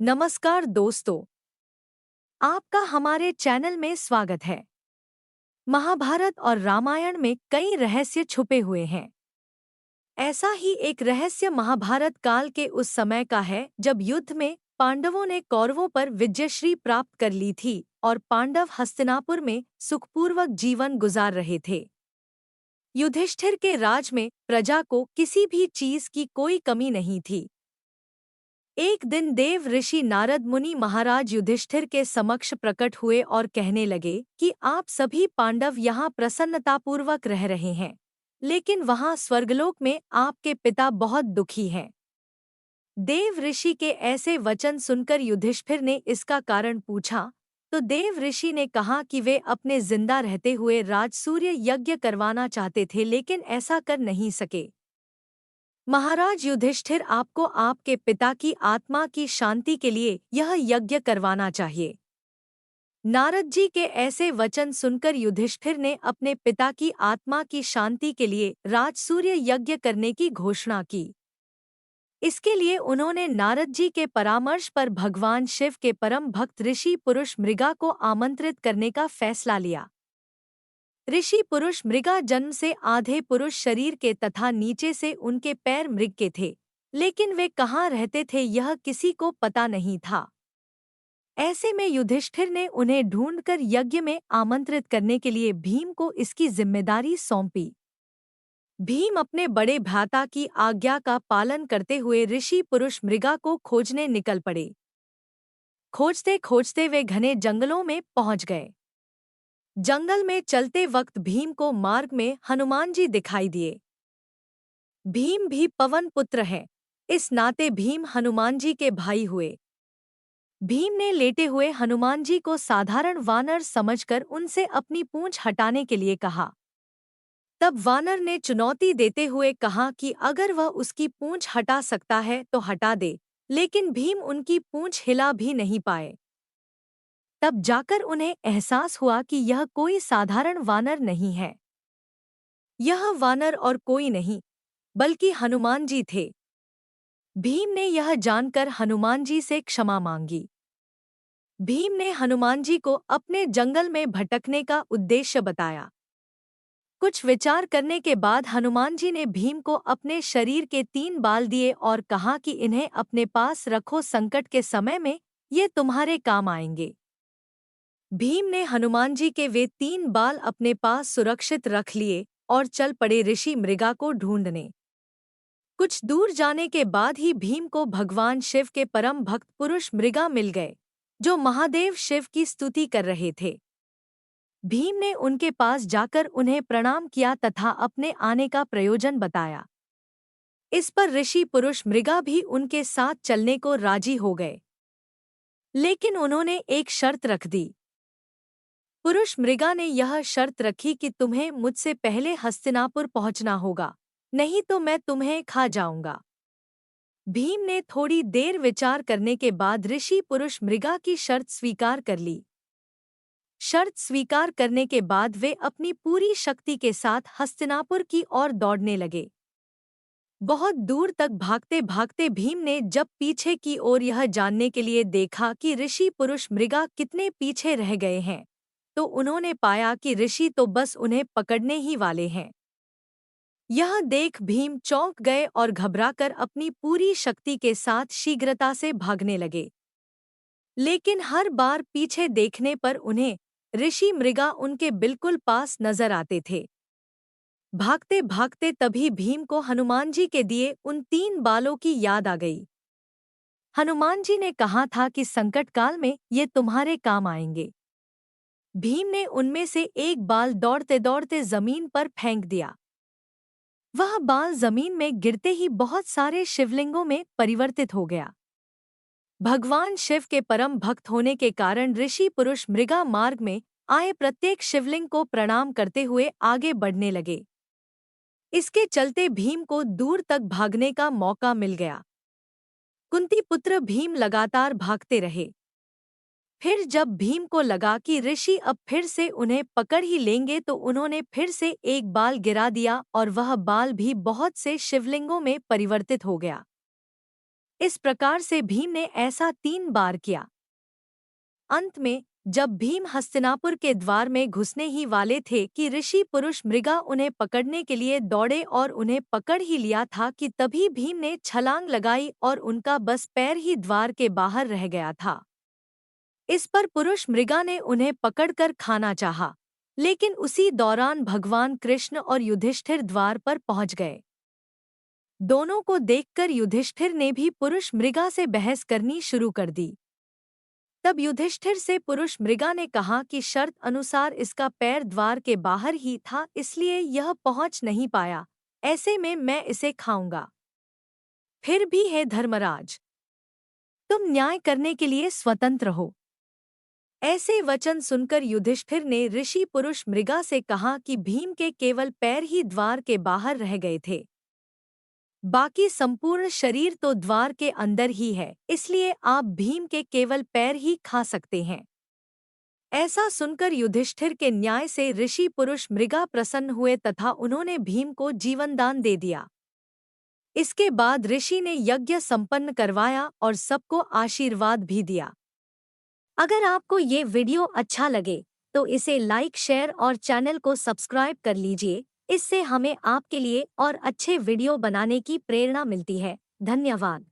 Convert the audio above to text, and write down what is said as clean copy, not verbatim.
नमस्कार दोस्तों, आपका हमारे चैनल में स्वागत है। महाभारत और रामायण में कई रहस्य छुपे हुए हैं। ऐसा ही एक रहस्य महाभारत काल के उस समय का है जब युद्ध में पांडवों ने कौरवों पर विजयश्री प्राप्त कर ली थी और पांडव हस्तिनापुर में सुखपूर्वक जीवन गुजार रहे थे। युधिष्ठिर के राज में प्रजा को किसी भी चीज की कोई कमी नहीं थी। एक दिन देव ऋषि नारद मुनि महाराज युधिष्ठिर के समक्ष प्रकट हुए और कहने लगे कि आप सभी पांडव यहाँ प्रसन्नतापूर्वक रह रहे हैं, लेकिन वहाँ स्वर्गलोक में आपके पिता बहुत दुखी हैं। देव ऋषि के ऐसे वचन सुनकर युधिष्ठिर ने इसका कारण पूछा, तो देव ऋषि ने कहा कि वे अपने जिंदा रहते हुए राजसूय यज्ञ करवाना चाहते थे, लेकिन ऐसा कर नहीं सके। महाराज युधिष्ठिर, आपको आपके पिता की आत्मा की शांति के लिए यह यज्ञ करवाना चाहिए। नारद जी के ऐसे वचन सुनकर युधिष्ठिर ने अपने पिता की आत्मा की शांति के लिए राजसूय यज्ञ करने की घोषणा की। इसके लिए उन्होंने नारद जी के परामर्श पर भगवान शिव के परम भक्त ऋषि पुरुष मृगा को आमंत्रित करने का फैसला लिया। ऋषि पुरुष मृगा जन्म से आधे पुरुष शरीर के तथा नीचे से उनके पैर मृग के थे, लेकिन वे कहाँ रहते थे यह किसी को पता नहीं था। ऐसे में युधिष्ठिर ने उन्हें ढूंढकर यज्ञ में आमंत्रित करने के लिए भीम को इसकी जिम्मेदारी सौंपी। भीम अपने बड़े भ्राता की आज्ञा का पालन करते हुए ऋषि पुरुष मृगा को खोजने निकल पड़े। खोजते खोजते वे घने जंगलों में पहुंच गए। जंगल में चलते वक्त भीम को मार्ग में हनुमान जी दिखाई दिए। भीम भी पवन पुत्र है, इस नाते भीम हनुमान जी के भाई हुए। भीम ने लेटे हुए हनुमान जी को साधारण वानर समझकर उनसे अपनी पूंछ हटाने के लिए कहा। तब वानर ने चुनौती देते हुए कहा कि अगर वह उसकी पूंछ हटा सकता है तो हटा दे, लेकिन भीम उनकी पूंछ हिला भी नहीं पाए। तब जाकर उन्हें एहसास हुआ कि यह कोई साधारण वानर नहीं है। यह वानर और कोई नहीं, बल्कि हनुमान जी थे। भीम ने यह जानकर हनुमान जी से क्षमा मांगी। भीम ने हनुमान जी को अपने जंगल में भटकने का उद्देश्य बताया। कुछ विचार करने के बाद हनुमान जी ने भीम को अपने शरीर के 3 बाल दिए और कहा कि इन्हें अपने पास रखो, संकट के समय में ये तुम्हारे काम आएंगे। भीम ने हनुमान जी के वे 3 बाल अपने पास सुरक्षित रख लिए और चल पड़े ऋषि मृगा को ढूंढने। कुछ दूर जाने के बाद ही भीम को भगवान शिव के परम भक्त पुरुष मृगा मिल गए, जो महादेव शिव की स्तुति कर रहे थे। भीम ने उनके पास जाकर उन्हें प्रणाम किया तथा अपने आने का प्रयोजन बताया। इस पर ऋषि पुरुष मृगा भी उनके साथ चलने को राजी हो गए, लेकिन उन्होंने एक शर्त रख दी। पुरुष मृगा ने यह शर्त रखी कि तुम्हें मुझसे पहले हस्तिनापुर पहुंचना होगा, नहीं तो मैं तुम्हें खा जाऊंगा। भीम ने थोड़ी देर विचार करने के बाद ऋषि पुरुष मृगा की शर्त स्वीकार कर ली। शर्त स्वीकार करने के बाद वे अपनी पूरी शक्ति के साथ हस्तिनापुर की ओर दौड़ने लगे। बहुत दूर तक भागते भागते भीम ने जब पीछे की ओर यह जानने के लिए देखा कि ऋषि पुरुष मृगा कितने पीछे रह गए हैं, तो उन्होंने पाया कि ऋषि तो बस उन्हें पकड़ने ही वाले हैं। यह देख भीम चौंक गए और घबराकर अपनी पूरी शक्ति के साथ शीघ्रता से भागने लगे। लेकिन हर बार पीछे देखने पर उन्हें ऋषि मृगा उनके बिल्कुल पास नजर आते थे। भागते भागते तभी भीम को हनुमान जी के दिए उन 3 बालों की याद आ गई। हनुमान जी ने कहा था कि संकट काल में ये तुम्हारे काम आएंगे। भीम ने उनमें से एक बाल दौड़ते दौड़ते जमीन पर फेंक दिया। वह बाल जमीन में गिरते ही बहुत सारे शिवलिंगों में परिवर्तित हो गया। भगवान शिव के परम भक्त होने के कारण ऋषि पुरुष मृगा मार्ग में आए प्रत्येक शिवलिंग को प्रणाम करते हुए आगे बढ़ने लगे। इसके चलते भीम को दूर तक भागने का मौका मिल गया। कुंती पुत्र भीम लगातार भागते रहे। फिर जब भीम को लगा कि ऋषि अब फिर से उन्हें पकड़ ही लेंगे, तो उन्होंने फिर से एक बाल गिरा दिया और वह बाल भी बहुत से शिवलिंगों में परिवर्तित हो गया। इस प्रकार से भीम ने ऐसा 3 बार किया। अंत में जब भीम हस्तिनापुर के द्वार में घुसने ही वाले थे कि ऋषि पुरुष मृगा उन्हें पकड़ने के लिए दौड़े और उन्हें पकड़ ही लिया था कि तभी भीम ने छलांग लगाई और उनका बस पैर ही द्वार के बाहर रह गया था। इस पर पुरुष मृगा ने उन्हें पकड़कर खाना चाहा, लेकिन उसी दौरान भगवान कृष्ण और युधिष्ठिर द्वार पर पहुंच गए। दोनों को देखकर युधिष्ठिर ने भी पुरुष मृगा से बहस करनी शुरू कर दी। तब युधिष्ठिर से पुरुष मृगा ने कहा कि शर्त अनुसार इसका पैर द्वार के बाहर ही था, इसलिए यह पहुंच नहीं पाया, ऐसे में मैं इसे खाऊंगा। फिर भी हे धर्मराज, तुम न्याय करने के लिए स्वतंत्र हो। ऐसे वचन सुनकर युधिष्ठिर ने ऋषि पुरुष मृगा से कहा कि भीम के केवल पैर ही द्वार के बाहर रह गए थे, बाकी संपूर्ण शरीर तो द्वार के अंदर ही है, इसलिए आप भीम के केवल पैर ही खा सकते हैं। ऐसा सुनकर युधिष्ठिर के न्याय से ऋषि पुरुष मृगा प्रसन्न हुए तथा उन्होंने भीम को जीवनदान दे दिया। इसके बाद ऋषि ने यज्ञ संपन्न करवाया और सबको आशीर्वाद भी दिया। अगर आपको ये वीडियो अच्छा लगे तो इसे लाइक, शेयर और चैनल को सब्सक्राइब कर लीजिए। इससे हमें आपके लिए और अच्छे वीडियो बनाने की प्रेरणा मिलती है। धन्यवाद।